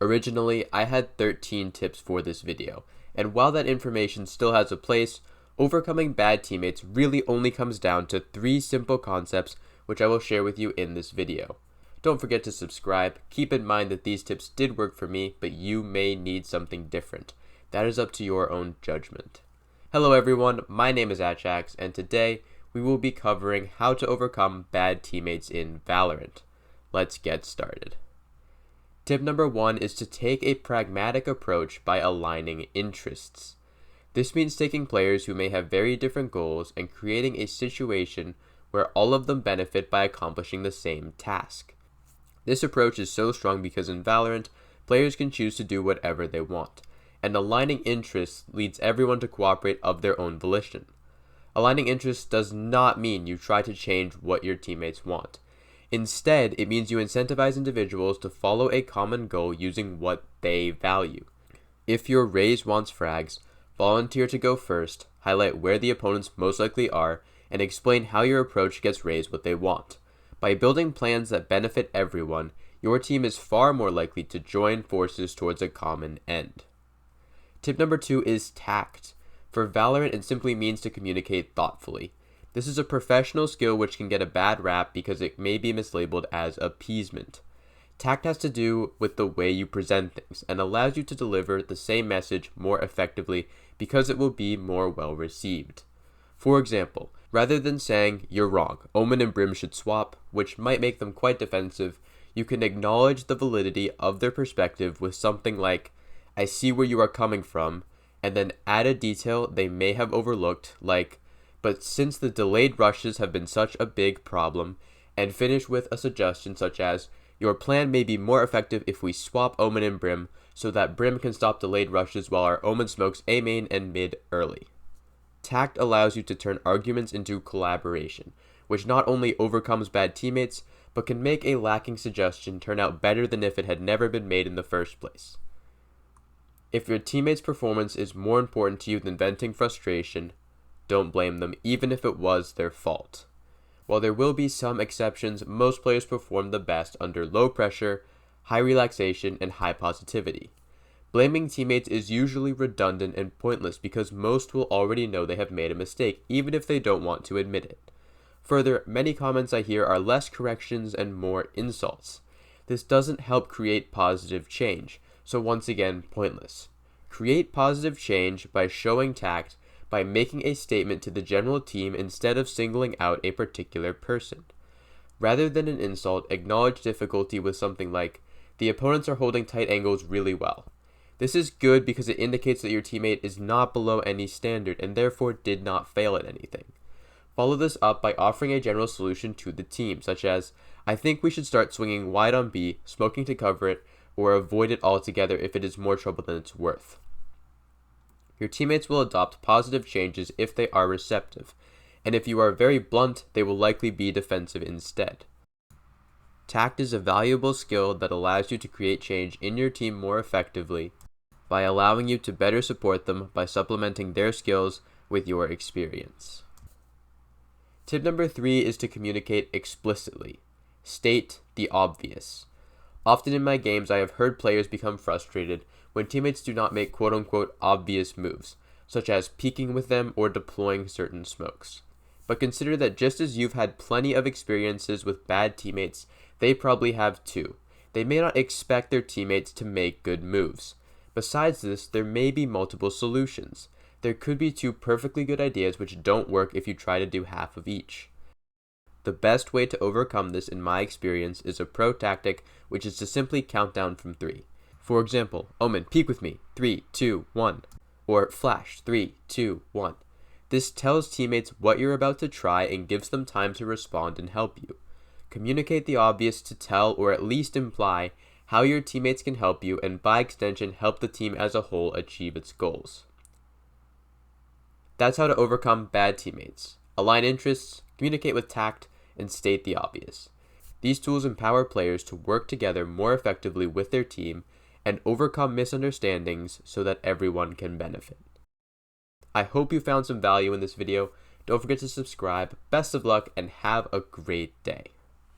Originally, I had 13 tips for this video, and while that information still has a place, overcoming bad teammates really only comes down to 3 simple concepts which I will share with you in this video. Don't forget to subscribe. Keep in mind that these tips did work for me, but you may need something different. That is up to your own judgment. Hello everyone, my name is Achax, and today we will be covering how to overcome bad teammates in Valorant. Let's get started. Tip number 1 is to take a pragmatic approach by aligning interests. This means taking players who may have very different goals and creating a situation where all of them benefit by accomplishing the same task. This approach is so strong because in Valorant, players can choose to do whatever they want, and aligning interests leads everyone to cooperate of their own volition. Aligning interests does not mean you try to change what your teammates want. Instead, it means you incentivize individuals to follow a common goal using what they value. If your Raze wants frags, volunteer to go first, highlight where the opponents most likely are, and explain how your approach gets Raze what they want. By building plans that benefit everyone, your team is far more likely to join forces towards a common end. Tip number 2 is tact. For Valorant, it simply means to communicate thoughtfully. This is a professional skill which can get a bad rap because it may be mislabeled as appeasement. Tact has to do with the way you present things and allows you to deliver the same message more effectively because it will be more well received. For example, rather than saying, "You're wrong, Omen and Brim should swap," which might make them quite defensive, you can acknowledge the validity of their perspective with something like, "I see where you are coming from," and then add a detail they may have overlooked, like, "But since the delayed rushes have been such a big problem," and finish with a suggestion such as, "Your plan may be more effective if we swap Omen and Brim so that Brim can stop delayed rushes while our Omen smokes A main and mid early." Tact allows you to turn arguments into collaboration, which not only overcomes bad teammates, but can make a lacking suggestion turn out better than if it had never been made in the first place. If your teammate's performance is more important to you than venting frustration, don't blame them even if it was their fault. While there will be some exceptions, most players perform the best under low pressure, high relaxation, and high positivity. Blaming teammates is usually redundant and pointless because most will already know they have made a mistake even if they don't want to admit it. Further, many comments I hear are less corrections and more insults. This doesn't help create positive change, so once again, pointless. Create positive change by showing tact, by making a statement to the general team instead of singling out a particular person. Rather than an insult, acknowledge difficulty with something like, "The opponents are holding tight angles really well." This is good because it indicates that your teammate is not below any standard and therefore did not fail at anything. Follow this up by offering a general solution to the team, such as, "I think we should start swinging wide on B, smoking to cover it, or avoid it altogether if it is more trouble than it's worth." Your teammates will adopt positive changes if they are receptive, and if you are very blunt, they will likely be defensive instead. Tact is a valuable skill that allows you to create change in your team more effectively by allowing you to better support them by supplementing their skills with your experience. Tip number 3 is to communicate explicitly. State the obvious. Often in my games, I have heard players become frustrated when teammates do not make quote-unquote obvious moves, such as peeking with them or deploying certain smokes. But consider that just as you've had plenty of experiences with bad teammates, they probably have too. They may not expect their teammates to make good moves. Besides this, there may be multiple solutions. There could be 2 perfectly good ideas which don't work if you try to do half of each. The best way to overcome this in my experience is a pro tactic, which is to simply count down from 3. For example, "Omen, peek with me, 3, 2, 1. Or flash, 3, 2, 1. This tells teammates what you're about to try and gives them time to respond and help you. Communicate the obvious to tell or at least imply how your teammates can help you and by extension help the team as a whole achieve its goals. That's how to overcome bad teammates. Align interests, communicate with tact, and state the obvious. These tools empower players to work together more effectively with their team and overcome misunderstandings so that everyone can benefit. I hope you found some value in this video. Don't forget to subscribe. Best of luck and have a great day.